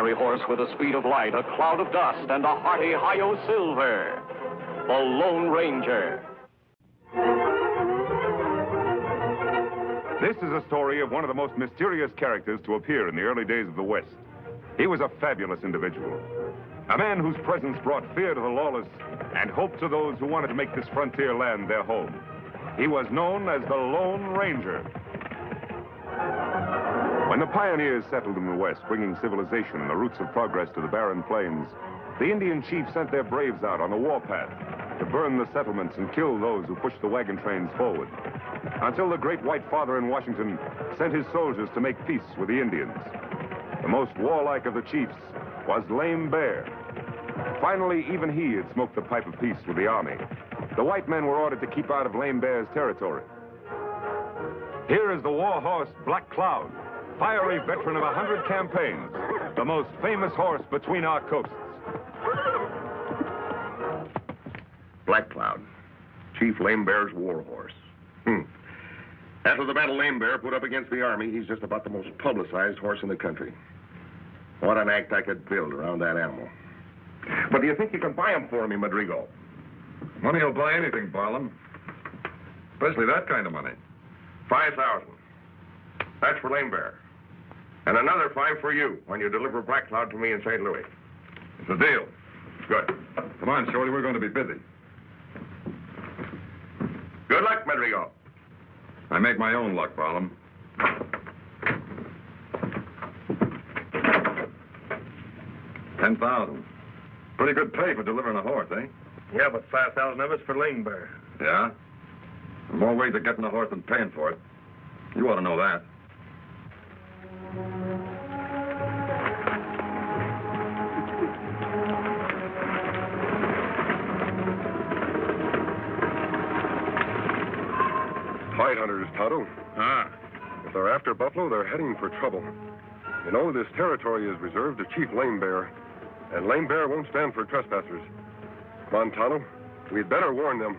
cavalry horse with the speed of light, a cloud of dust, and a hearty hi-yo silver. The Lone Ranger. This is a story of one of the most mysterious characters to appear in the early days of the West. He was a fabulous individual. A man whose presence brought fear to the lawless and hope to those who wanted to make this frontier land their home. He was known as the Lone Ranger. When the pioneers settled in the West, bringing civilization and the roots of progress to the barren plains, the Indian chiefs sent their braves out on the warpath to burn the settlements and kill those who pushed the wagon trains forward, until the great white father in Washington sent his soldiers to make peace with the Indians. The most warlike of the chiefs was Lame Bear. Finally, even he had smoked the pipe of peace with the army. The white men were ordered to keep out of Lame Bear's territory. Here is the war horse Black Cloud, fiery veteran of 100 campaigns, the most famous horse between our coasts. Black Cloud, Chief Lame Bear's war horse. After the battle Lame Bear put up against the army, he's just about the most publicized horse in the country. What an act I could build around that animal. But do you think you can buy him for me, Madrigal? Money will buy anything, Barlam. Especially that kind of money. 5,000. That's for Lame Bear. And another 5 for you when you deliver Black Cloud to me in St. Louis. It's a deal. Good. Come on, Shorty, we're going to be busy. Good luck, Madrigal. I make my own luck, Barlam. $10,000. Pretty good pay for delivering a horse, eh? Yeah, but 5,000 of it's for Lame Bear. Yeah? More ways of getting a horse than paying for it. You ought to know that. Hide hunters, Tonto. If they're after buffalo, they're heading for trouble. You know, this territory is reserved to Chief Lame Bear, and Lame Bear won't stand for trespassers. Come on, Tonto. We'd better warn them.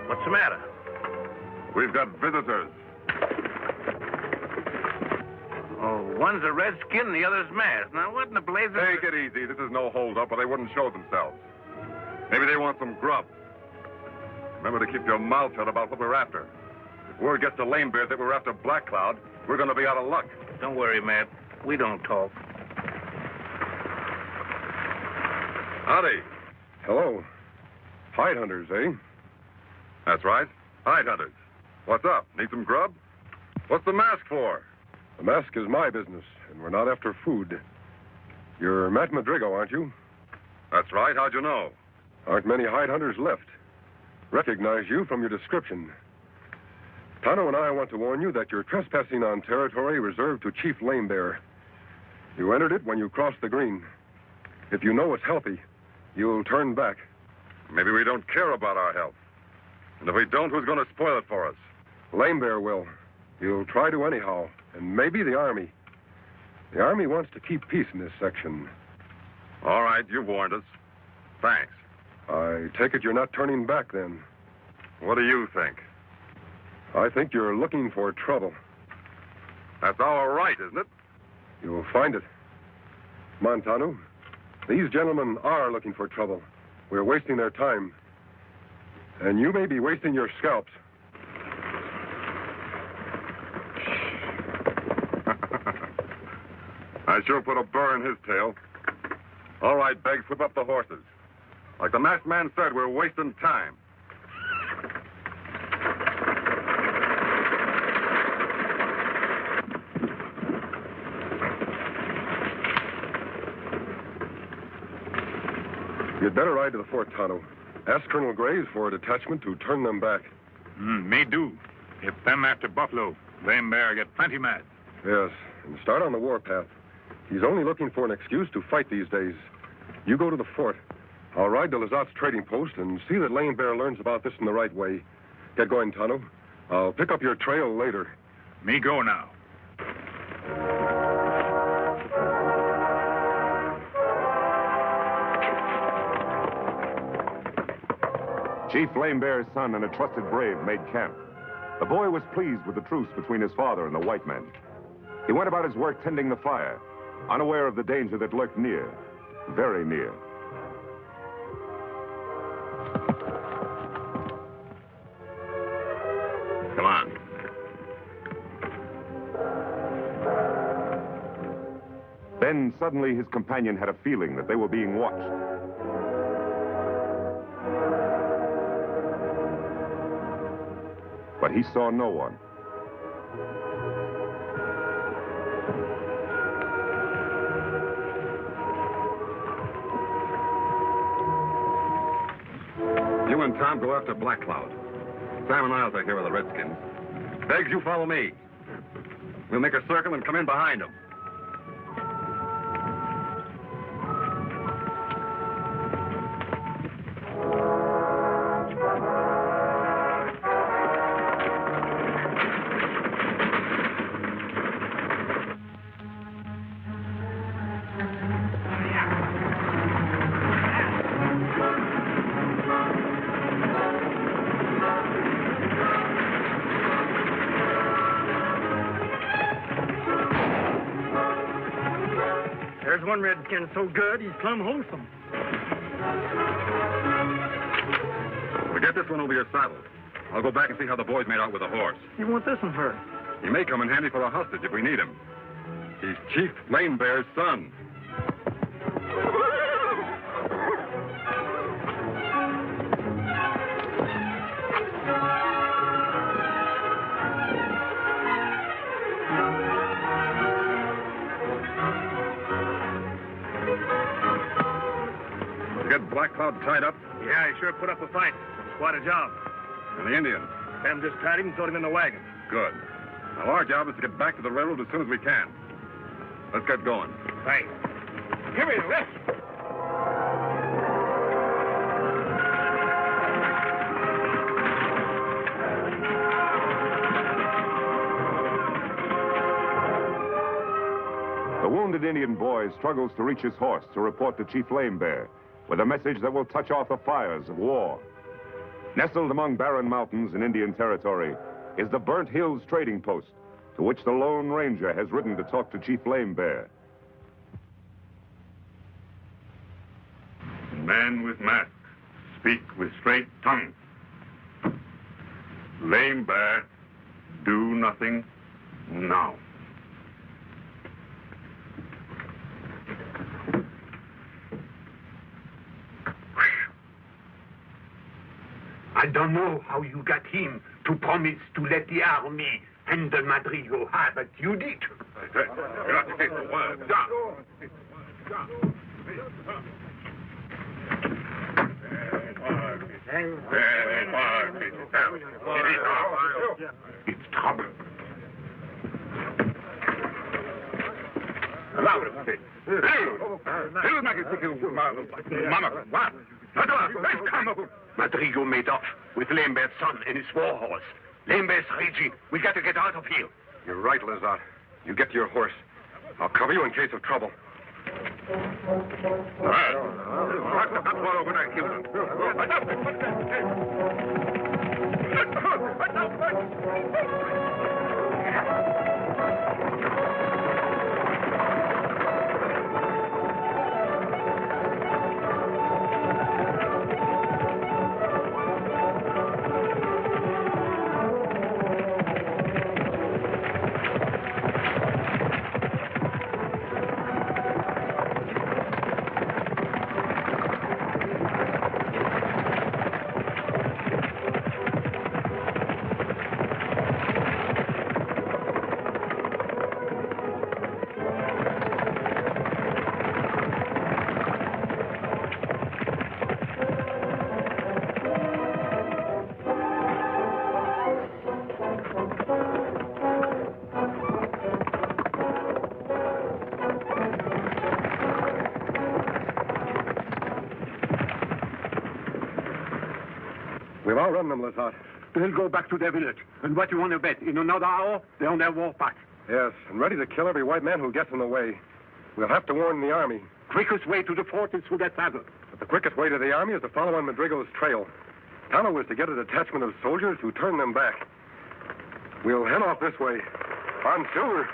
What's the matter? We've got visitors. Oh, one's a redskin and the other's masked. Now, what in the blazes... Take it easy. This is no hold-up, or they wouldn't show themselves. Maybe they want some grub. Remember to keep your mouth shut about what we're after. If word gets to Lame Bear that we're after Black Cloud, we're going to be out of luck. Don't worry, Matt. We don't talk. Howdy. Hello. Hide hunters, eh? That's right. Hide hunters. What's up? Need some grub? What's the mask for? The mask is my business, and we're not after food. You're Matt Madrigal, aren't you? That's right. How'd you know? Aren't many hide hunters left. Recognize you from your description. Tonto and I want to warn you that you're trespassing on territory reserved to Chief Lame Bear. You entered it when you crossed the green. If you know it's healthy, you'll turn back. Maybe we don't care about our health. And if we don't, who's going to spoil it for us? Lame Bear will. You'll try to anyhow, and maybe the Army. The Army wants to keep peace in this section. All right, you've warned us. Thanks. I take it you're not turning back, then. What do you think? I think you're looking for trouble. That's our right, isn't it? You'll find it. Montano, these gentlemen are looking for trouble. We're wasting their time. And you may be wasting your scalps. I sure put a burr in his tail. All right, Beggs, whip up the horses. Like the masked man said, we're wasting time. You'd better ride to the fort, Tonto. Ask Colonel Graves for a detachment to turn them back. Me do. If them after buffalo, Lame Bear get plenty mad. Yes, and start on the warpath. He's only looking for an excuse to fight these days. You go to the fort. I'll ride to Lazat's trading post and see that Lame Bear learns about this in the right way. Get going, Tonto. I'll pick up your trail later. Me go now. Chief Lame Bear's son and a trusted brave made camp. The boy was pleased with the truce between his father and the white men. He went about his work tending the fire, unaware of the danger that lurked near, very near. Come on. Then suddenly his companion had a feeling that they were being watched. But he saw no one. You and Tom go after Black Cloud. Sam and I'll take care of the Redskins. Beggs, you follow me. We'll make a circle and come in behind them. There's one redskin so good, he's plumb wholesome. Well, get this one over your saddle. I'll go back and see how the boys made out with the horse. You want this one for? He may come in handy for a hostage if we need him. He's Chief Lame Bear's son. Get Black Cloud tied up? Yeah, he sure put up a fight. Quite a job. And the Indian? Sam just tied him and threw him in the wagon. Good. Now, our job is to get back to the railroad as soon as we can. Let's get going. Thanks. Give me this. The wounded Indian boy struggles to reach his horse to report to Chief Lame Bear with a message that will touch off the fires of war. Nestled among barren mountains in Indian territory is the Burnt Hills trading post, to which the Lone Ranger has ridden to talk to Chief Lame Bear. Man with mask, speak with straight tongue. Lame Bear, do nothing now. I don't know how you got him to promise to let the army handle Madrigal, but you did. It's trouble. Madrigal made off with Lame Bear's son and his war horse. Lame Bear's raging. We got to get out of here. You're right, Lizard. You get to your horse. I'll cover you in case of trouble. We've outrun them, Lizard. They'll go back to their village. And what you want to bet? In another hour, they're on their war path. Yes, and ready to kill every white man who gets in the way. We'll have to warn the army. Quickest way to the fort is through that saddle. But the quickest way to the army is to follow on Madrigal's trail. Tonto was to get a detachment of soldiers to turn them back. We'll head off this way. On Silver.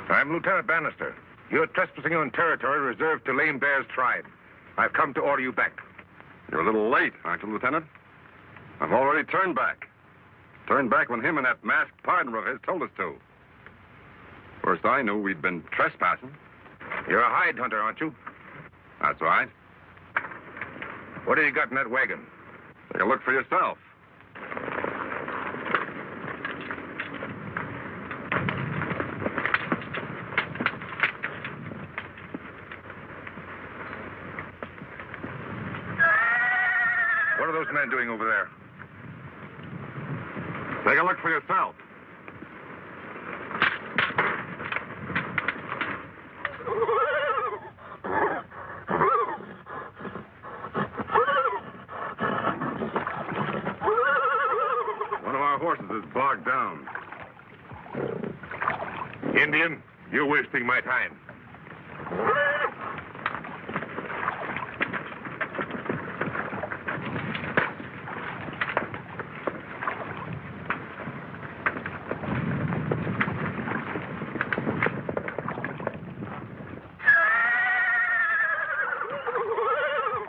I'm Lieutenant Bannister. You're trespassing on territory reserved to Lame Bear's tribe. I've come to order you back. You're a little late, aren't you, Lieutenant? I've already turned back. Turned back when him and that masked partner of his told us to. First I knew we'd been trespassing. You're a hide hunter, aren't you? That's right. What have you got in that wagon? Take a look for yourself. What are those men doing over there? Take a look for yourself. One of our horses is bogged down. Indian, you're wasting my time.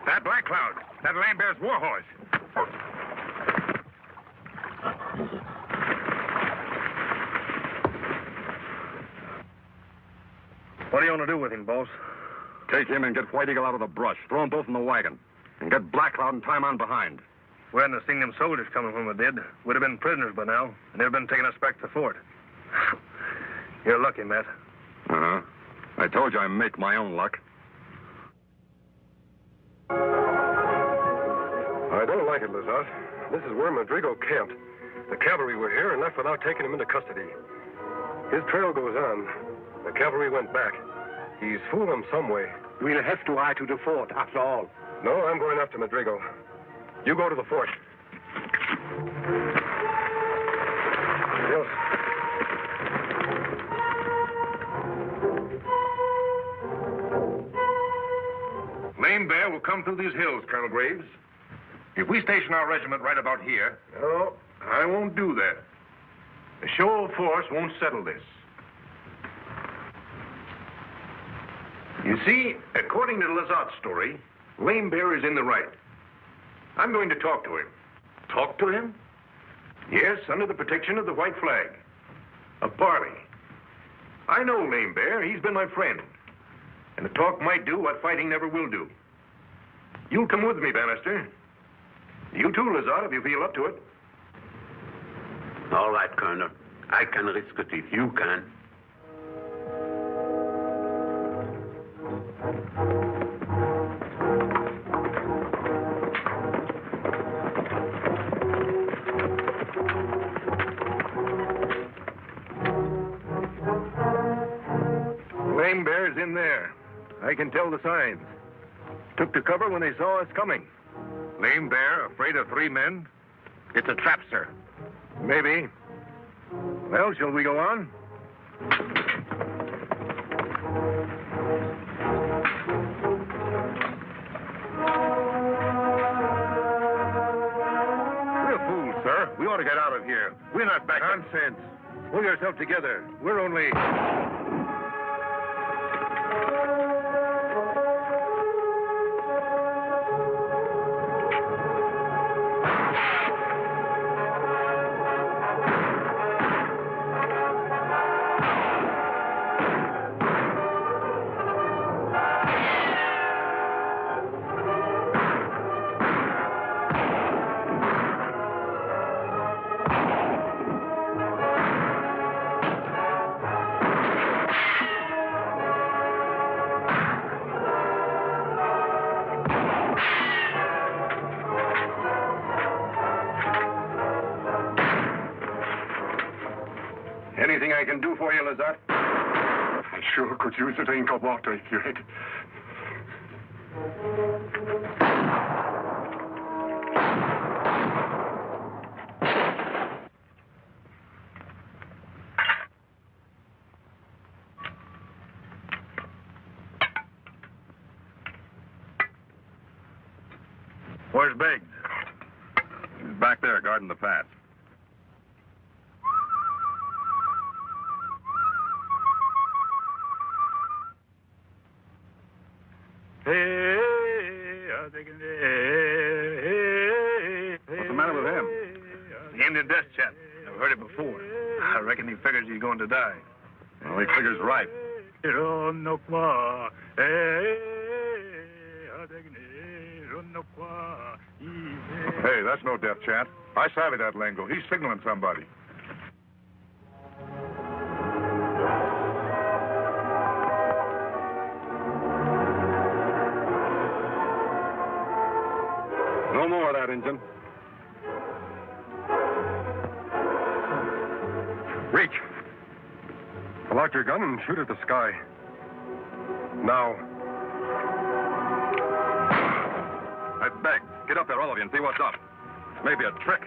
That Black Cloud, that Lame Bear's war horse. What do you want to do with him, boss? Take him and get White Eagle out of the brush. Throw them both in the wagon. And get Black Cloud and tie him on behind. We hadn't have seen them soldiers coming when we did. We'd have been prisoners by now, and they'd have been taking us back to the fort. You're lucky, Matt. Uh-huh. I told you I make my own luck. I don't like it, Lazat. This is where Madrigal camped. The cavalry were here and left without taking him into custody. His trail goes on. The cavalry went back. He's fooled them some way. We'll have to ride to the fort, after all. No, I'm going after Madrigal. You go to the fort. Yes. Lame Bear will come through these hills, Colonel Graves. If we station our regiment right about here... No, I won't do that. A show of force won't settle this. You see, according to Lazat's story, Lame Bear is in the right. I'm going to talk to him. Talk to him? Yes, under the protection of the white flag. A parley. I know Lame Bear. He's been my friend. And the talk might do what fighting never will do. You'll come with me, Bannister. You too, Lazat, if you feel up to it. All right, Colonel. I can risk it if you can. Lame Bear's in there. I can tell the signs. Took to cover when they saw us coming. Lame Bear, afraid of three men? It's a trap, sir. Maybe. Well, shall we go on? We're fools, sir. We ought to get out of here. We're not back. Nonsense. Pull yourself together. We're only... Anything I can do for you, Lazat? I sure could use a drink of water if you had. Where's Biggs? He's back there guarding the pass. What's the matter with him? The Indian death chant. I've heard it before. I reckon he figures he's going to die. Well, he figures right. Hey, that's no death chant. I savvy that lingo. He's signaling somebody. No more of that, Injun. Reach. Pull out your gun and shoot at the sky. Now. I beg. Get up there, all of you, and see what's up. This may be a trick.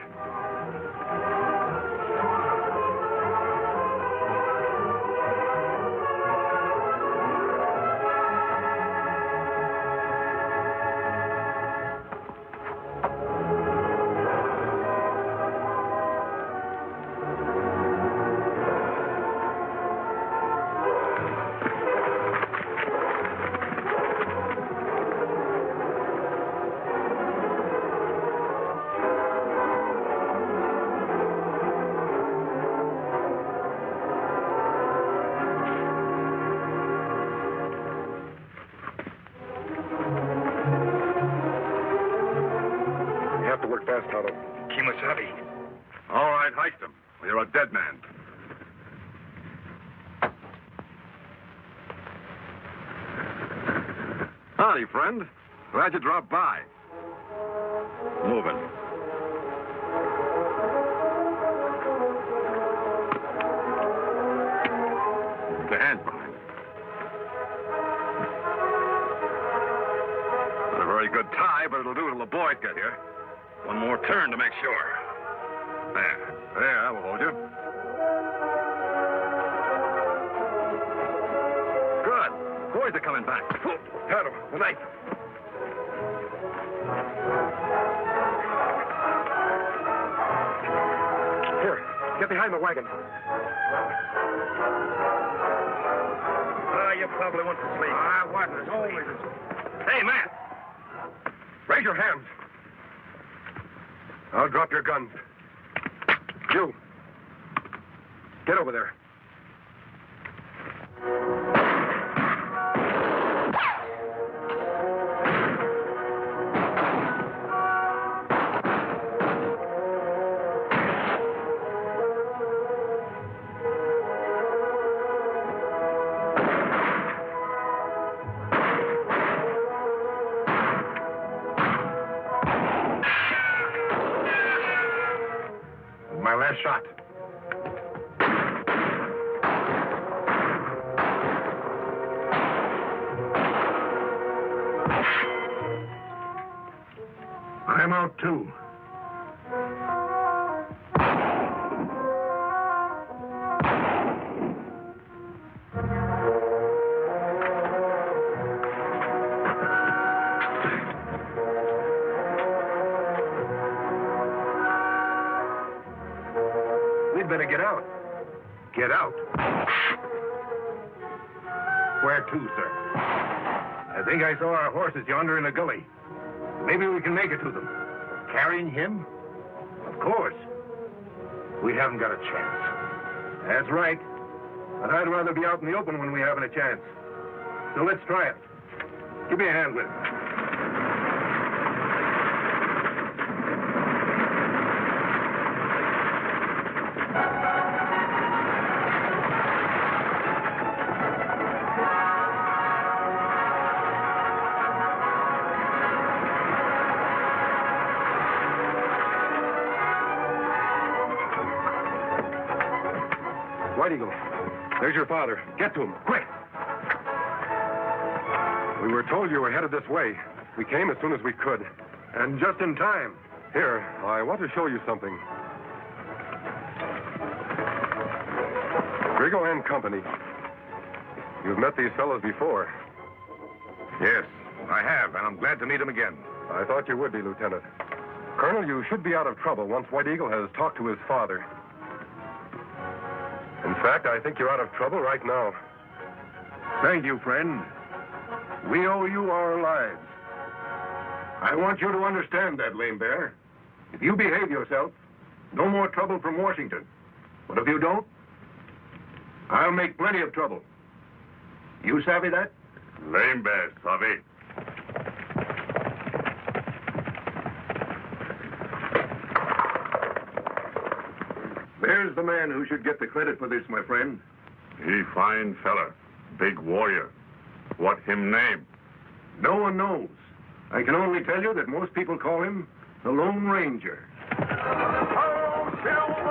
Fast, Tonto. Kimasabi. All right, heist him. You're a dead man. Howdy, friend. Glad you dropped by. Moving. The hands behind. Not a very good tie, but it'll do till the boys get here. One more turn to make sure. There, I will hold you. Good. Boys are coming back. Tonto, the knife. Here, get behind the wagon. You probably went to sleep. I wasn't asleep. Hey, man. Raise your hands. I'll drop your guns. You. Get over there. My last shot. I'm out too. We'd better get out. Get out? Where to, sir? I think I saw our horses yonder in the gully. Maybe we can make it to them. Carrying him? Of course. We haven't got a chance. That's right. But I'd rather be out in the open when we haven't a chance. So let's try it. Give me a hand with it. White Eagle, there's your father. Get to him, quick. We were told you were headed this way. We came as soon as we could. And just in time. Here, I want to show you something. Grigo and Company. You've met these fellows before. Yes, I have, and I'm glad to meet them again. I thought you would be, Lieutenant. Colonel, you should be out of trouble once White Eagle has talked to his father. In fact, I think you're out of trouble right now. Thank you, friend. We owe you our lives. I want you to understand that, Lame Bear. If you behave yourself, no more trouble from Washington. But if you don't, I'll make plenty of trouble. You savvy that? Lame Bear, savvy. There's the man who should get the credit for this, my friend. He fine fella. Big warrior. What him name? No one knows. I can only tell you that most people call him the Lone Ranger. Oh, Silver!